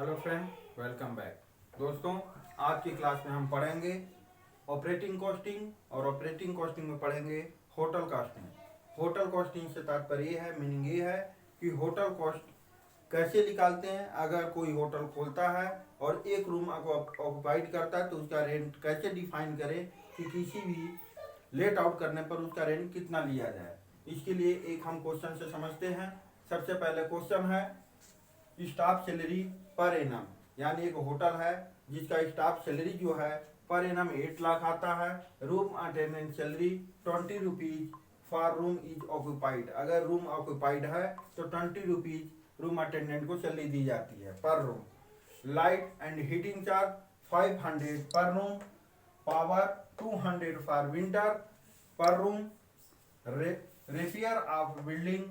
Hello friend, welcome back. दोस्तों, आज की क्लास में हम पढ़ेंगे ऑपरेटिंग कॉस्टिंग और ऑपरेटिंग कॉस्टिंग में पढ़ेंगे होटल कॉस्टिंग। होटल कॉस्टिंग से तात्पर्य ये है, मीनिंग ये है कि होटल कॉस्ट कैसे निकालते हैं। अगर कोई होटल खोलता है और एक रूम ऑक्युपाइड करता है तो उसका रेंट कैसे डिफाइन करें कि किसी भी लेट आउट करने पर उसका रेंट कितना लिया जाए। इसके लिए एक हम क्वेश्चन से समझते हैं। सबसे पहले क्वेश्चन है स्टाफ सैलरी पर एनम, यानी एक होटल है जिसका स्टाफ सैलरी जो है पर एनम 8 लाख आता है। Room attendant salary 20 rupees for room is occupied. अगर रूम ऑक्यूपाइड है तो 20 रुपीज रूम अटेंडेंट को सैलरी दी जाती है पर room. Light and heating charge 500 पर रूम। पावर 200 फॉर विंटर पर room. Repair of building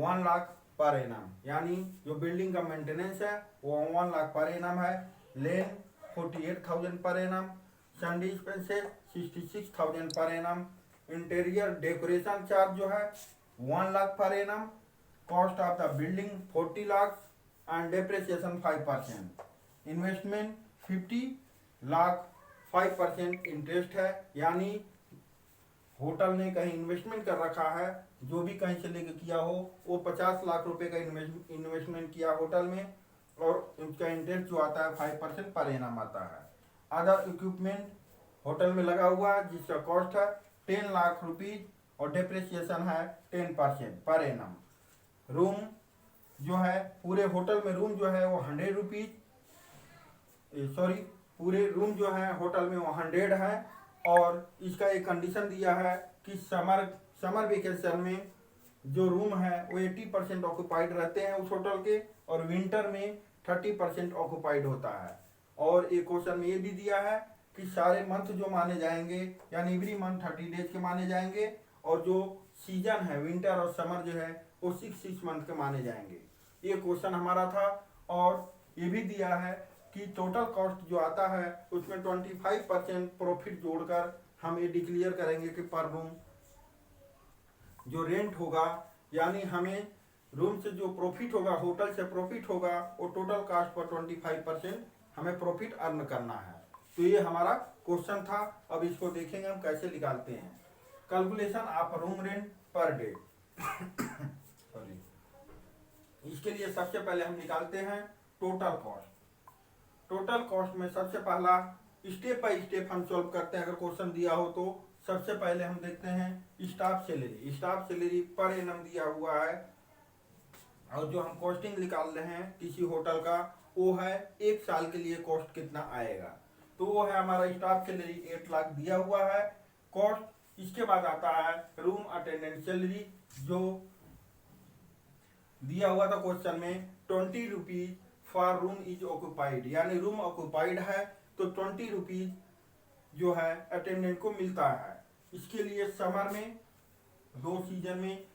1 lakh per annum, यानी जो बिल्डिंग का मेंटेनेंस है वो 1 लाख पर एनम है। लेन 48,000 per annum. Sunday expenses 66,000 per annum. Interior decoration charge जो है 1 lakh per annum. Cost of the building 40 lakh and depreciation 5%। Investment 50 lakh, 5% interest है, यानी होटल ने कहीं इन्वेस्टमेंट कर रखा है, जो भी कहीं से लेके किया हो वो 50 लाख रुपए का इन्वेस्टमेंट किया होटल में, और उसका इंटरेस्ट जो आता है 5% पर एनम आता है। अदर इक्विपमेंट होटल में लगा हुआ है जिसका कॉस्ट है 10 लाख रुपीज और डेप्रिसिएशन है 10% पर एनम। रूम जो है पूरे होटल में रूम जो है वो 100 रुपीज, सॉरी, पूरे रूम जो है होटल में वो 100 है। और इसका एक कंडीशन दिया है कि समर वेकेशन में जो रूम है वो 80% ऑक्यूपाइड रहते हैं उस होटल के, और विंटर में 30% ऑक्यूपाइड होता है। और एक क्वेश्चन में ये भी दिया है कि सारे मंथ जो माने जाएंगे, यानी एवरी मंथ 30 डेज के माने जाएंगे, और जो सीजन है विंटर और समर जो है वो 6 मंथ के माने जाएंगे। ये क्वेश्चन हमारा था। और ये भी दिया है कि टोटल कॉस्ट जो आता है उसमें 25% प्रॉफिट जोड़कर हम ये डिक्लेयर करेंगे कि पर रूम जो रेंट होगा, यानी हमें रूम से जो प्रॉफिट होगा, होटल से प्रॉफिट होगा, वो टोटल कॉस्ट पर 25% हमें प्रॉफिट अर्न करना है। तो ये हमारा क्वेश्चन था। अब इसको देखेंगे हम कैसे निकालते हैं। Calculation of room rent per day. Sorry, इसके लिए सबसे पहले हम निकालते हैं टोटल कॉस्ट। टोटल कॉस्ट में सबसे पहला स्टेप बाय स्टेप हम सॉल्व करते हैं। अगर क्वेश्चन दिया हो तो सबसे पहले हम देखते हैं staff salary. Staff salary per annum दिया हुआ है, और जो हम कॉस्टिंग निकाल रहे हैं किसी होटल का वो है एक साल के लिए कॉस्ट कितना आएगा। तो वो है हमारा स्टाफ सैलरी 8 लाख दिया हुआ है कॉस्ट। इसके बाद आता है रूम अटेंडेंट सैलरी, जो दिया हुआ था क्वेश्चन में 20 rupees for room is occupied, यानी रूम ऑक्यूपाइड है तो 20 रुपीज जो है अटेंडेंट को मिलता है। इसके लिए समर में 2 सीजन में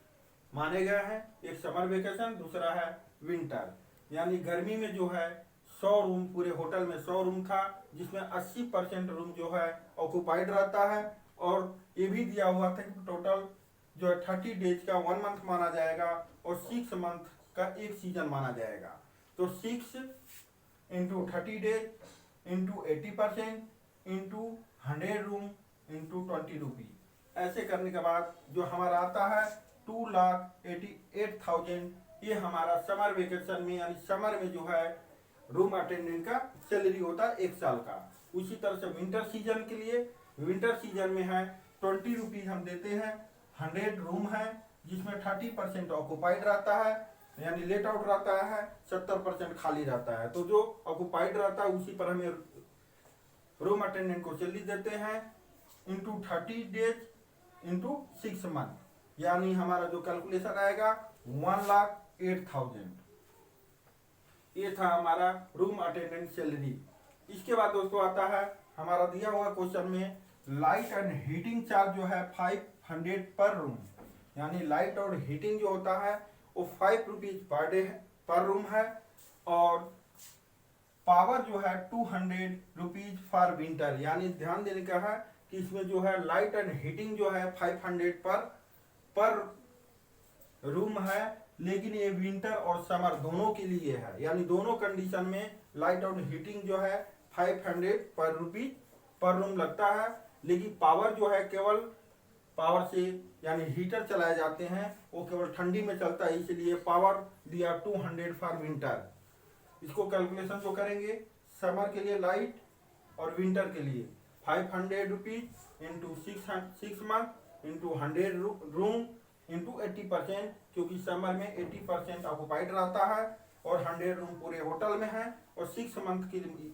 माने गए हैं, एक समर वेकेशन, दूसरा है विंटर। यानी गर्मी में जो है 100 रूम, पूरे होटल में 100 रूम था जिसमें 80% रूम जो है ऑक्यूपाइड रहता है। और ये भी दिया हुआ था कि टोटल जो है 30 डेज का 1 मंथ माना जाएगा और 6 मंथ का एक सीजन माना जाएगा। तो 6 into 30 days into 80% into 100 room into 20 rupees, ऐसे करने के बाद जो हमारा आता है 2,88,000, ये हमारा समर वेकेशन में, यानी समर में जो है रूम अटेंडेंट का सैलरी होता है एक साल का। उसी तरह से विंटर सीजन के लिए, विंटर सीजन में है 20 रुपीज हम देते हैं। 100 रूम है जिसमें 30% ऑक्यूपाइड रहता है, यानी लेट आउट रहता है, 70% खाली रहता है। तो जो ऑक्यूपाइड रहता है उसी पर हमें रूम अटेंडेंट को सैलरी देते हैं इंटू 30 डेज इंटू 6 मंथ, यानी हमारा जो कैलकुलेशन आएगा 1,08,000। ये था हमारा रूम अटेंडेंट सैलरी। इसके बाद दोस्तों आता है हमारा दिया हुआ क्वेश्चन में लाइट एंड हीटिंग चार्ज जो है 500 पर रूम, यानी लाइट और हीटिंग जो होता है वो 5 रुपीज पर डे पर रूम है। और पावर जो है 200 रुपीज फॉर विंटर, यानी ध्यान देने का है कि इसमें जो है लाइट एंड हीटिंग जो है 500 पर रूम है, लेकिन ये विंटर और समर दोनों के लिए है, यानी दोनों कंडीशन में लाइट और हीटिंग जो है 500 पर रुपीज पर रूम लगता है। लेकिन पावर जो है केवल पावर से यानी हीटर चलाए जाते हैं, वो केवल ठंडी में चलता है, इसलिए पावर दिया 200 फॉर विंटर। इसको कैलकुलेशन जो करेंगे, समर के लिए लाइट और विंटर के लिए 500 rupees into 6 month into 100 room into 80%, क्योंकि समर में 80% ऑक्युपाइड रहता है और 100 रूम पूरे होटल में है और 6 मंथ के लिए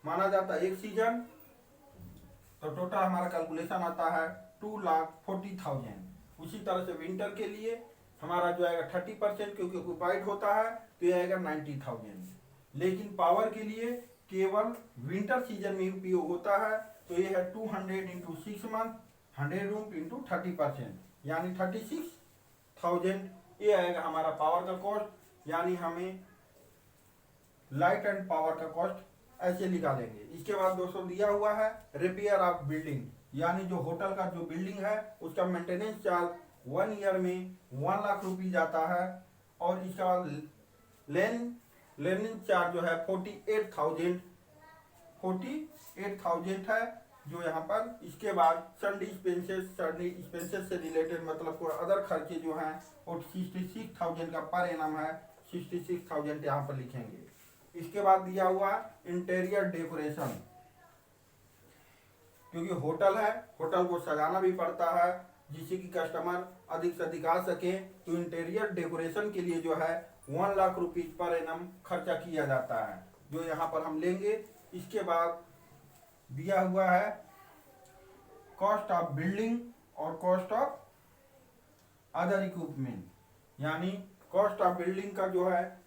माना जाता है एक सीजन। तो टोटल हमारा कैलकुलेशन आता है 2,40,000। उसी तरह से विंटर के लिए हमारा जो आएगा 30%, क्योंकि ऑक्युपाइड होता है, तो ये आएगा 90,000। लेकिन पावर के लिए केवल विंटर सीजन में उपयोग होता है, तो ये है 200 इंटू 6 मंथ 100 रूम इंटू 30%, यानी 36,000 ये आएगा हमारा पावर का कॉस्ट। यानी हमें लाइट एंड पावर का कॉस्ट ऐसे निकालेंगे। इसके बाद दोस्तों दिया हुआ है रिपेयर ऑफ बिल्डिंग, यानी जो होटल का जो बिल्डिंग है उसका मेंटेनेंस चार्ज 1 ईयर में 1 लाख रुपये जाता है। और इसके बाद लर्निंग चार्ज जो है 48,000 है जो यहाँ पर। इसके बाद सन्डी एक्सपेंसेस से रिलेटेड मतलब कोई अदर खर्चे जो हैं वो 66,000 का पर एनम है, 66,000 यहाँ पर लिखेंगे। इसके बाद दिया हुआ इंटीरियर डेकोरेशन, क्योंकि होटल है, होटल को सजाना भी पड़ता है जिससे कि कस्टमर अधिक से अधिक आ सके, तो इंटीरियर डेकोरेशन के लिए जो है 1 लाख रुपीज पर एनम खर्चा किया जाता है, जो यहाँ पर हम लेंगे। इसके बाद दिया हुआ है कॉस्ट ऑफ बिल्डिंग और कॉस्ट ऑफ अदर इक्विपमेंट, यानी कॉस्ट ऑफ बिल्डिंग का जो है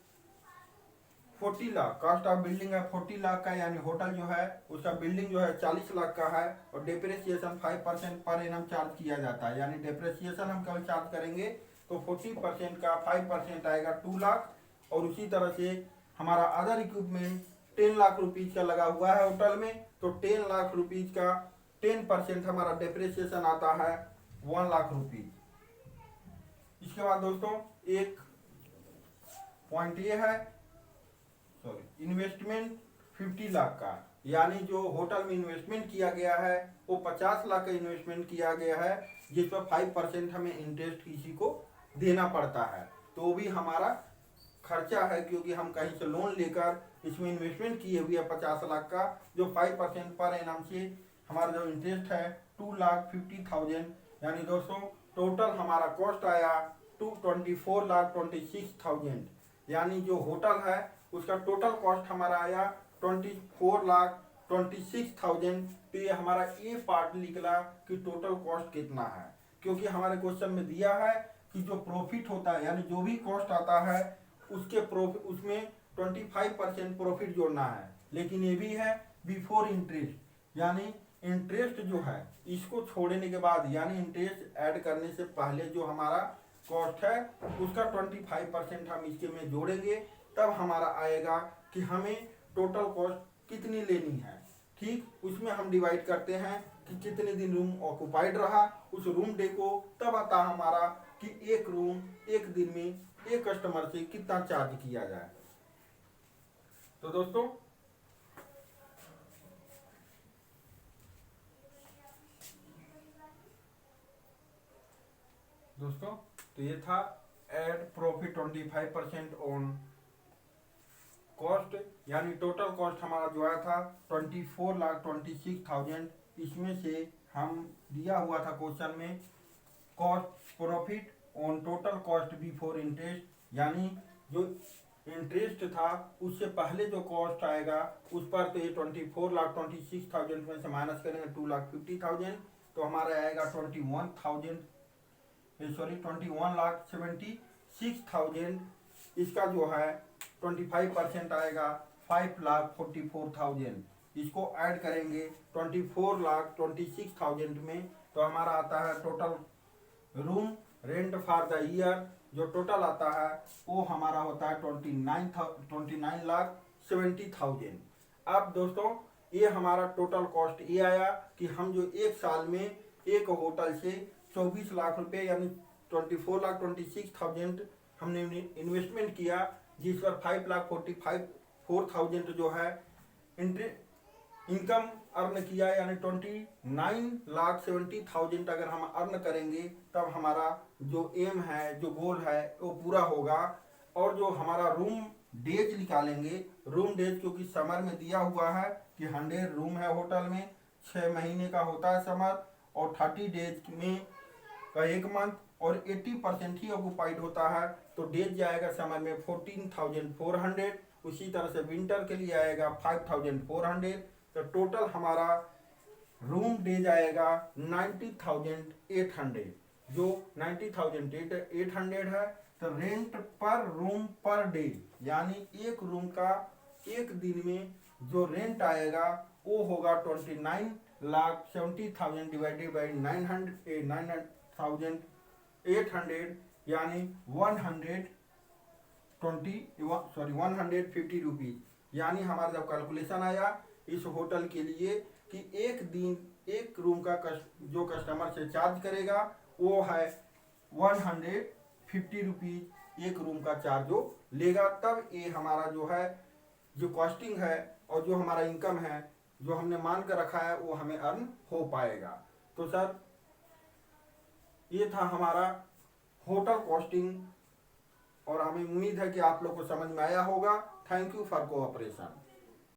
40 लाख, कॉस्ट ऑफ बिल्डिंग है 40 लाख का, यानी होटल जो है उसका बिल्डिंग जो है 40 लाख का है और डेप्रिसिएशन 5% पर एनम चार्ज किया जाता है। यानी डेप्रिसिएशन हम केवल चार्ज करेंगे तो 40% का 5% आएगा 2 लाख। और उसी तरह से हमारा अदर इक्विपमेंट 10 लाख रुपीज का लगा हुआ है होटल में, तो 10 लाख रुपीज का 10% हमारा डेप्रिसिएशन आता है 1 लाख रुपीज। इसके बाद दोस्तों एक पॉइंट ये है, इन्वेस्टमेंट 50 लाख का, यानी जो होटल में इन्वेस्टमेंट किया गया है वो 50 लाख का इन्वेस्टमेंट किया गया है, जिस पर 5% हमें इंटरेस्ट किसी को देना पड़ता है, तो भी हमारा खर्चा है, क्योंकि हम कहीं से लोन लेकर इसमें इन्वेस्टमेंट किए हुए है 50 लाख का, जो 5% पर एनम से हमारा जो इंटरेस्ट है 2,50,000। यानी दोस्तों टोटल हमारा कॉस्ट आया 24,26,000, यानी जो होटल है उसका टोटल कॉस्ट हमारा आया 24,26,000। तो ये हमारा ए पार्ट निकला कि टोटल कॉस्ट कितना है, क्योंकि हमारे क्वेश्चन में दिया है कि जो प्रॉफिट होता है यानी जो भी कॉस्ट आता है उसके प्रॉफिट उसमें 25% प्रॉफिट जोड़ना है, लेकिन ये भी है बिफोर इंटरेस्ट, यानी इंटरेस्ट जो है इसको छोड़ने के बाद, यानी इंटरेस्ट ऐड करने से पहले जो हमारा कॉस्ट है उसका 25% हम इसके में जोड़ेंगे, तब हमारा आएगा कि हमें टोटल कॉस्ट कितनी लेनी है। ठीक, उसमें हम डिवाइड करते हैं कि कितने दिन रूम ऑक्युपाइड रहा उस रूम डे को, तब आता हमारा कि एक रूम एक दिन में एक कस्टमर से कितना चार्ज किया जाए। तो दोस्तों तो ये था एड प्रॉफिट 25% ऑन कॉस्ट, यानी टोटल कॉस्ट हमारा जो आया था 24,26,000। इसमें से हम दिया हुआ था क्वेश्चन में cost profit on total cost before interest, यानी जो इंटरेस्ट था उससे पहले जो कॉस्ट आएगा उस पर, तो ये 24,26,000 में से माइनस करेंगे 2,50,000, तो हमारा आएगा 21,76,000। इसका जो है 25% आएगा 5,44,000। इसको ऐड करेंगे 24,26,000 में, तो हमारा आता है total room rent for the year, जो टोटल आता है वो हमारा होता है 29,70,000। अब दोस्तों ये हमारा टोटल कॉस्ट ये आया कि हम जो एक साल में एक होटल से 24 लाख रुपए यानी 24,26,000 हमने इन्वेस्टमेंट किया, जिस पर 5,45,4,000 जो है इनकम अर्न किया, यानी 29,70,000 अगर हम अर्न करेंगे तब हमारा जो एम है, जो गोल है वो पूरा होगा। और जो हमारा रूम डेज निकालेंगे, रूम डेज क्योंकि समर में दिया हुआ है कि 100 रूम है होटल में, 6 महीने का होता है समर, और 30 डेज में का 1 मंथ, और 80% ही ऑक्यूपाइड होता है, तो डेज जाएगा समर में 14,400। उसी तरह से विंटर के लिए आएगा 5,400। तो टोटल हमारा रूम डेज आएगा 90,800, जो 90,800 है। तो रेंट पर रूम पर डे, यानी एक रूम का एक दिन में जो रेंट आएगा वो होगा 29,70,000 डिवाइडेड बाई 9,800, यानी 150 रुपीज। यानी हमारा जब कैलकुलेशन आया इस होटल के लिए कि एक दिन एक रूम का जो कस्टमर से चार्ज करेगा वो है 150 रुपीज एक रूम का चार्ज जो लेगा, तब ये हमारा जो है जो कॉस्टिंग है और जो हमारा इनकम है जो हमने मान कर रखा है वो हमें अर्न हो पाएगा। तो सर ये था हमारा होटल कॉस्टिंग, और हमें उम्मीद है कि आप लोग को समझ में आया होगा। Thank you for cooperation.